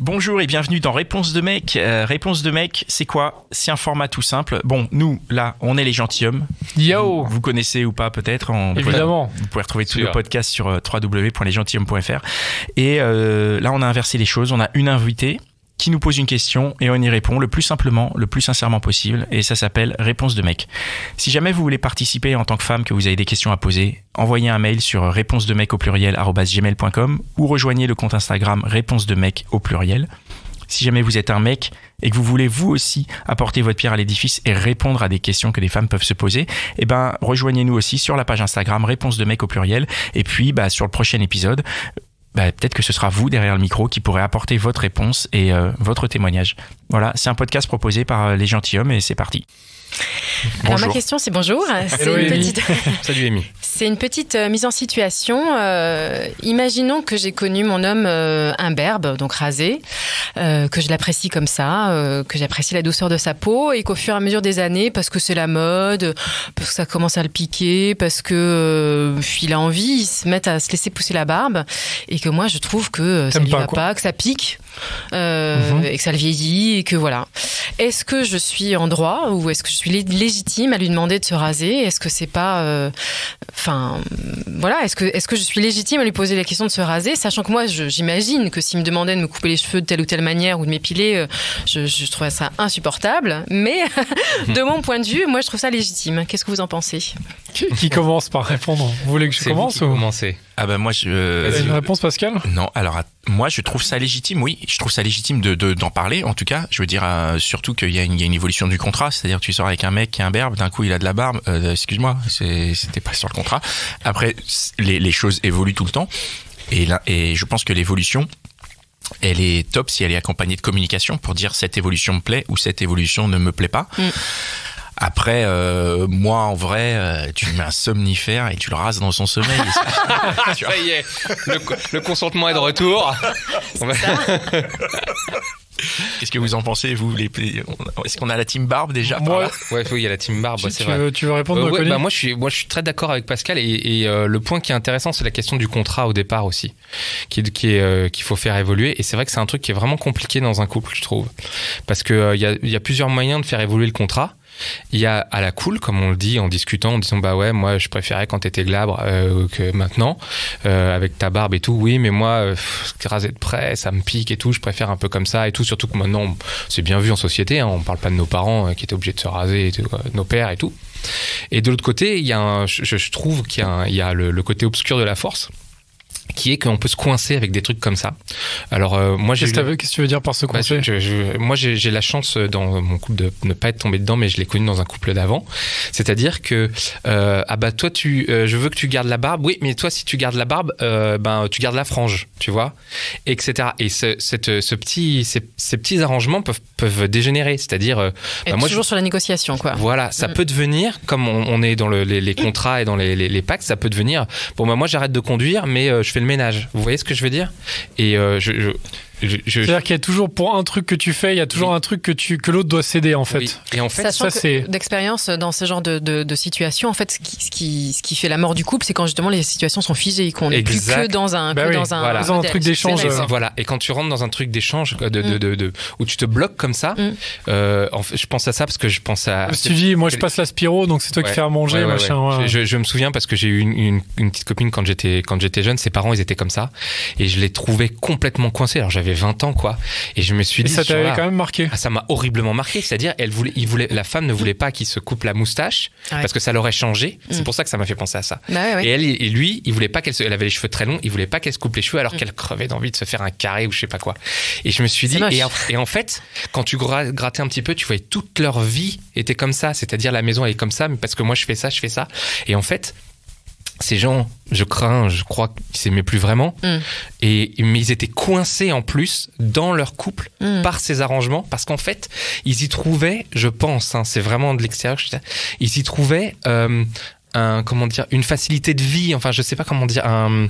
Bonjour et bienvenue dans Réponse de mec. Réponse de mec, c'est quoi? C'est un format tout simple. Bon, nous, là, on est les gentilshommes. Yo. Vous connaissez ou pas peut-être. Évidemment. Vous pouvez retrouver tous les podcasts sur www.lesgentilhommes.fr. Et là, on a inversé les choses. On a une invitée qui nous pose une question et on y répond le plus simplement, le plus sincèrement possible. Et ça s'appelle Réponse de mec. Si jamais vous voulez participer en tant que femme, que vous avez des questions à poser, envoyez un mail sur réponsedemec@gmail.com ou rejoignez le compte Instagram Réponse de mec au pluriel. Si jamais vous êtes un mec et que vous voulez vous aussi apporter votre pierre à l'édifice et répondre à des questions que les femmes peuvent se poser, eh ben, rejoignez-nous aussi sur la page Instagram Réponse de mec au pluriel. Et puis, sur le prochain épisode, peut-être que ce sera vous derrière le micro qui pourrez apporter votre réponse et votre témoignage. Voilà, c'est un podcast proposé par les gentilshommes et c'est parti. Alors ma question c'est bonjour. Hello, Salut Amy. C'est une petite mise en situation. Imaginons que j'ai connu mon homme imberbe, donc rasé, que je l'apprécie comme ça, que j'apprécie la douceur de sa peau et qu'au fur et à mesure des années, parce que c'est la mode, parce que ça commence à le piquer, parce que il a envie, il se met à se laisser pousser la barbe et que moi je trouve que ça lui va pas, que ça pique et que ça le vieillit et que voilà. Est-ce que je suis en droit ou est-ce que je suis légitime à lui demander de se raser? Est-ce que c'est pas... est-ce que je suis légitime à lui poser la question de se raser, sachant que moi, j'imagine que s'il me demandait de me couper les cheveux de telle ou telle manière ou de m'épiler, je trouverais ça insupportable. Mais de mon point de vue, moi, je trouve ça légitime. Qu'est-ce que vous en pensez? Qui commence par répondre? Vous voulez que je commence ou... Commencer. Moi, Une réponse, Pascal? Non, alors moi je trouve ça légitime, oui, je trouve ça légitime d'en parler, en tout cas, je veux dire, surtout qu'il y a une évolution du contrat, c'est-à-dire que tu sors avec un mec qui est imberbe, d'un coup il a de la barbe, excuse-moi, c'était pas sur le contrat. Après, les choses évoluent tout le temps, et je pense que l'évolution, elle est top si elle est accompagnée de communication pour dire cette évolution me plaît ou cette évolution ne me plaît pas. Après, moi, en vrai, tu mets un somnifère et tu le rases dans son sommeil. Ça y est, le consentement est de retour. Qu'est-ce que vous en pensez, vous? Est-ce qu'on a la team barbe déjà? Moi, oui, il y a la team barbe, c'est vrai. Tu veux répondre, moi, je suis très d'accord avec Pascal et le point qui est intéressant, c'est la question du contrat au départ aussi, qu'il faut faire évoluer. Et c'est vrai que c'est un truc qui est vraiment compliqué dans un couple, je trouve, parce que il y a plusieurs moyens de faire évoluer le contrat. Il y a à la cool, comme on le dit en discutant, en disant moi je préférais quand t'étais glabre que maintenant, avec ta barbe et tout. Oui, mais moi rasé de près, ça me pique et tout. Je préfère un peu comme ça et tout. Surtout que maintenant c'est bien vu en société. On parle pas de nos parents qui étaient obligés de se raser, et tout, de nos pères et tout. Et de l'autre côté, il y a je trouve qu'il y a le côté obscur de la force, qui est qu'on peut se coincer avec des trucs comme ça. Alors moi qu'est-ce que tu veux dire par se coincer? Moi j'ai la chance dans mon couple de ne pas être tombé dedans, mais je l'ai connu dans un couple d'avant. C'est-à-dire que toi je veux que tu gardes la barbe. Oui, mais toi si tu gardes la barbe, tu gardes la frange, tu vois, etc. Et ces petits arrangements peuvent dégénérer. C'est-à-dire toujours sur la négociation, quoi. Voilà, ça peut devenir, comme on est dans les contrats et dans les pactes, ça peut devenir moi j'arrête de conduire, mais je fais le ménage. Vous voyez ce que je veux dire? Et c'est-à-dire qu'il y a toujours, pour un truc que tu fais, il y a toujours un truc que l'autre doit céder, en fait. Oui. Et en fait, sachant que d'expérience dans ce genre de situation, en fait, ce qui fait la mort du couple, c'est quand justement les situations sont figées et qu'on n'est plus que dans un truc d'échange. Voilà. Et quand tu rentres dans un truc d'échange où tu te bloques comme ça, je pense à ça parce que je pense à... Tu dis, moi je passe la Spiro, donc c'est toi qui fais à manger, machin. Je me souviens parce que j'ai eu une petite copine quand j'étais jeune, ses parents ils étaient comme ça et je les trouvais complètement coincés. Alors j'avais 20 ans, quoi. Et je me suis dit... Et ça t'avait quand même marqué? Ça m'a horriblement marqué. C'est-à-dire, la femme ne voulait pas qu'il se coupe la moustache parce que ça l'aurait changé. C'est pour ça que ça m'a fait penser à ça. Et lui, il voulait pas elle avait les cheveux très longs, il voulait pas qu'elle se coupe les cheveux alors qu'elle crevait d'envie de se faire un carré ou je sais pas quoi. Et je me suis dit, et en fait, quand tu grattais un petit peu, tu voyais toute leur vie était comme ça. C'est-à-dire, la maison elle est comme ça, mais parce que moi je fais ça. Et en fait, ces gens, je crois qu'ils s'aimaient plus vraiment. Mais ils étaient coincés en plus dans leur couple par ces arrangements, parce qu'en fait, ils y trouvaient, je pense, c'est vraiment de l'extérieur, ils y trouvaient une facilité de vie. Enfin, je sais pas comment dire.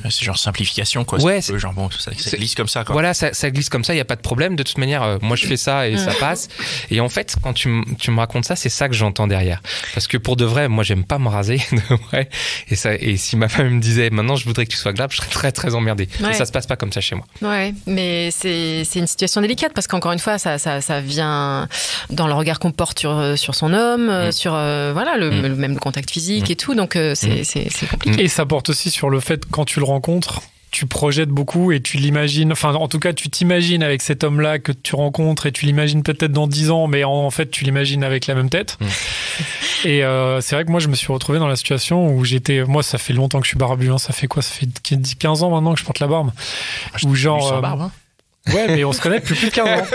C'est genre simplification, quoi. Ouais. C'est genre, bon, ça glisse comme ça, quoi. Voilà, ça glisse comme ça, il n'y a pas de problème. De toute manière, moi, je fais ça et ça passe. Et en fait, quand tu me racontes ça, c'est ça que j'entends derrière. Parce que pour de vrai, moi, j'aime pas me raser, de vrai. Et si ma femme me disait, maintenant, je voudrais que tu sois glab, je serais très, très emmerdé. Ouais. Et ça se passe pas comme ça chez moi. Ouais, mais c'est une situation délicate parce qu'encore une fois, ça vient dans le regard qu'on porte sur son homme, sur voilà, même le contact physique et tout. Donc, c'est compliqué. Et ça porte aussi sur le fait que quand tu le rencontres, tu projettes beaucoup et tu l'imagines, enfin en tout cas tu t'imagines avec cet homme-là que tu rencontres et tu l'imagines peut-être dans 10 ans, mais en fait tu l'imagines avec la même tête. Et c'est vrai que moi je me suis retrouvé dans la situation où moi ça fait longtemps que je suis barbu, hein. Ça fait 15 ans maintenant que je porte la barbe. Ou genre... sans barbe, hein. Ouais, mais on se connaît depuis plus de 15 ans.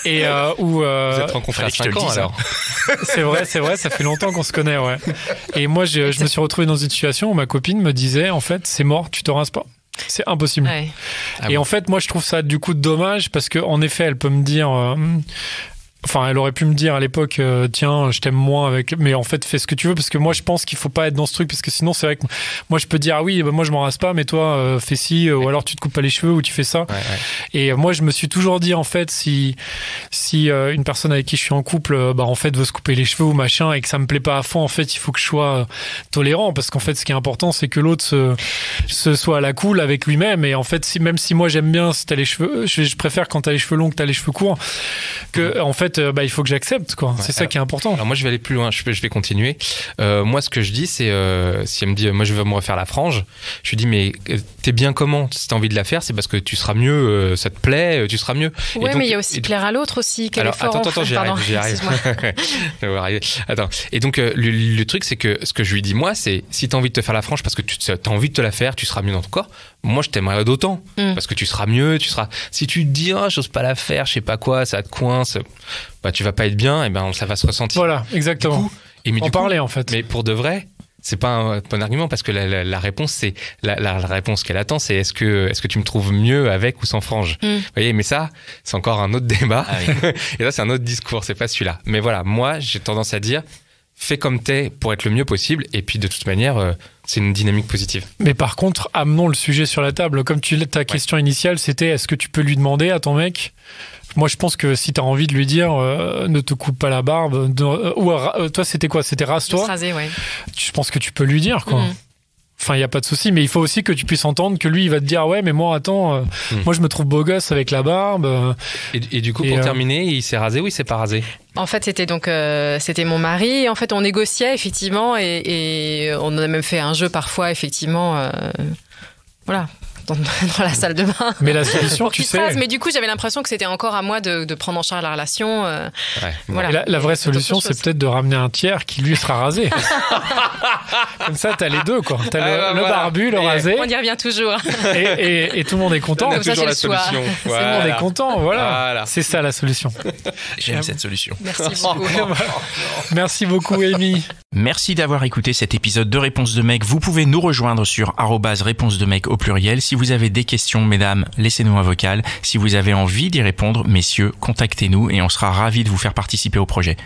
Et vous êtes rencontrés à 5 ans alors. C'est vrai, ça fait longtemps qu'on se connaît, ouais. Et moi, je me suis retrouvé dans une situation où ma copine me disait, en fait, c'est mort, tu te rinces pas. C'est impossible. Ouais. Et en fait, moi, je trouve ça du coup dommage parce que, en effet, elle peut me dire... Enfin, elle aurait pu me dire à l'époque, tiens, je t'aime moins avec, mais en fait, fais ce que tu veux, parce que moi, je pense qu'il faut pas être dans ce truc, parce que sinon, c'est vrai que moi, je peux dire, ah oui, bah, moi, je m'en rase pas, mais toi, fais ci, ou alors tu te coupes pas les cheveux, ou tu fais ça. Ouais. Et moi, je me suis toujours dit, en fait, si une personne avec qui je suis en couple, bah, en fait, veut se couper les cheveux ou machin, et que ça me plaît pas à fond, en fait, il faut que je sois tolérant, parce qu'en fait, ce qui est important, c'est que l'autre se soit à la cool avec lui-même, et en fait, même si moi, j'aime bien si t'as les cheveux, je préfère quand t'as les cheveux longs que t'as les cheveux courts, que, en fait, bah, il faut que j'accepte, quoi. Ouais, c'est ça qui est important. Alors moi, je vais aller plus loin. Je vais continuer. Moi, ce que je dis, c'est si elle me dit, moi, je veux me refaire la frange, je lui dis, mais t'es bien comment? Si t'as envie de la faire, c'est parce que tu seras mieux, ça te plaît, tu seras mieux. Ouais, mais il y a aussi plaire à l'autre aussi. Alors, attends, j'y arrive. Attends. Et donc, le truc, c'est que ce que je lui dis, moi, c'est si t'as envie de te faire la frange parce que t'as envie de te la faire, tu seras mieux dans ton corps. Moi, je t'aimerais d'autant parce que tu seras mieux, si tu te dis, oh, j'ose pas la faire, je sais pas quoi, ça te coince, bah, tu vas pas être bien, et ben, ça va se ressentir. Voilà, exactement. Parler, en fait. Mais pour de vrai, c'est pas un bon argument parce que la réponse, c'est la réponse qu'elle attend, c'est est-ce que tu me trouves mieux avec ou sans frange? Vous voyez, mais ça, c'est encore un autre débat. Ah oui. Et là, c'est un autre discours, c'est pas celui-là. Mais voilà, moi, j'ai tendance à dire, fais comme t'es pour être le mieux possible, et puis de toute manière, c'est une dynamique positive. Mais par contre, amenons le sujet sur la table. Comme ta question initiale, c'était est-ce que tu peux lui demander à ton mec? Moi, je pense que si t'as envie de lui dire ne te coupe pas la barbe, toi, c'était quoi? C'était rase-toi? Raser, ouais. Je pense que tu peux lui dire, quoi. Enfin, il n'y a pas de souci, mais il faut aussi que tu puisses entendre que lui, il va te dire, ouais, mais moi, attends, moi, je me trouve beau gosse avec la barbe. Et du coup, pour terminer, il s'est rasé ou il s'est pas rasé? En fait, c'était mon mari. En fait, on négociait, effectivement, et on a même fait un jeu parfois, effectivement, voilà. Dans la salle de bain. Mais la solution, tu sais. Mais du coup, j'avais l'impression que c'était encore à moi de prendre en charge la relation. Voilà. La vraie solution, c'est peut-être de ramener un tiers qui lui sera rasé. Comme ça, t'as les deux, quoi. T'as le barbu, le rasé. On y revient toujours. Et tout le monde est content. On a toujours la solution. Tout le monde est content, voilà. C'est ça la solution. J'aime cette solution. Merci beaucoup. Merci beaucoup, Amy. Merci d'avoir écouté cet épisode de Réponse de Mec. Vous pouvez nous rejoindre sur @réponse de mec au pluriel. Si vous avez des questions, mesdames, laissez-nous un vocal. Si vous avez envie d'y répondre, messieurs, contactez-nous et on sera ravis de vous faire participer au projet.